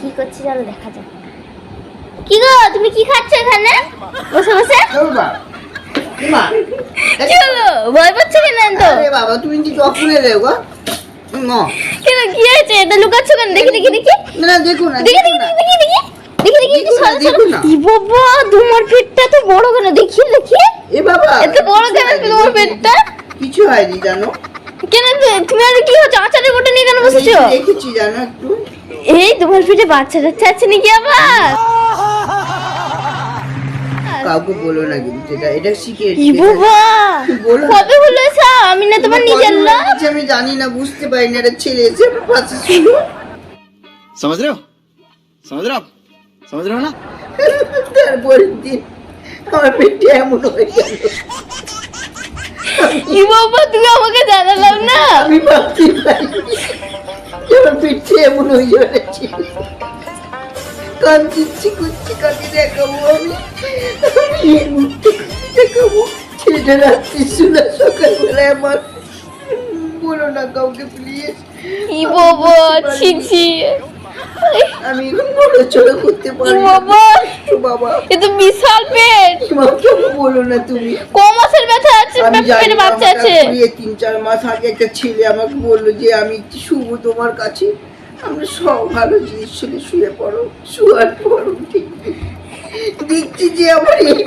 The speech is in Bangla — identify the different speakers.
Speaker 1: কি করছে চলো দেখা যাক। কি গো তুমি কি খাচ্ছ এখানে বসে বসে? কি হলো ভয় পাচ্ছ কেন? তো
Speaker 2: আরে বাবা তুমি কি চোখ খুলে দেও গো?
Speaker 1: কেন কি হয়েছে? এটা লুকাচ্ছ কেন? দেখি দেখি দেখি
Speaker 2: না দেখো না
Speaker 1: দেখি দেখি দেখি দেখি দেখি দেখি
Speaker 2: দেখো না, দেখো না।
Speaker 1: ই বাবা তোমার পেটটা তো বড় কেন? দেখি দেখি
Speaker 2: এ বাবা
Speaker 1: এত বড় কেন তোমার পেটটা?
Speaker 2: কিছু হয়নি জানো?
Speaker 1: কেন তুমি আর কি হচ্ছে? আচারের গোটা নিয়ে কেন বসেছো?
Speaker 2: দেখেছি জানো একটু।
Speaker 1: এই তোমার পেটে বাচ্চা টাচ্চা আছে নাকি আবার?
Speaker 2: কাউকে বলো না কিন্তু এটা শিখে
Speaker 1: ই বাবা
Speaker 2: বলো না।
Speaker 1: কবে হলো এসব? আমি না তোমার নিজের লোক।
Speaker 2: আমি জানি না, বুঝতে পারি না। এটা ছেলে এসে পাশে ছিল।
Speaker 3: समझ रहे हो समझ रहे हो आप समझ रहे हो ना
Speaker 2: তারপরের দিন আমার পেটে এমন হয়ে গেল।
Speaker 1: ই বাবা তুমি আমাকে জানালাম না।
Speaker 2: আমি ভাবতে পারিনি যে আমার পেটে এমন হয়ে যাচ্ছে। কাঁদছি করছি, কাকে দেখাবো আমি? আমি এই মুহূর্তে কাকে দেখাবো? ছেলেটা রাত্রি শুনে সকালবেলায় আমার। বলো না কাউকে প্লিজ।
Speaker 1: ই বাবা ছি ছি।
Speaker 2: আমি এখন বড় চড়ো করতে
Speaker 1: ই
Speaker 2: পারি না।
Speaker 1: বাবা
Speaker 2: বাবা
Speaker 1: এ তো বিশাল পেট।
Speaker 2: মাকে বলো না তুমি।
Speaker 1: ক মাসের ব্যথা আছে?
Speaker 2: আমি জানি
Speaker 1: পেটে বাচ্চা আছে?
Speaker 2: 3-4 মাস আগে একটা ছেলে আমাকে বললো যে আমি শুভ তোমার কাছে। আমরা সব ভালো জিনিস ছেলে শুয়ে পড়ো, শুয়ার পড়ো। দেখছি যে আমার এই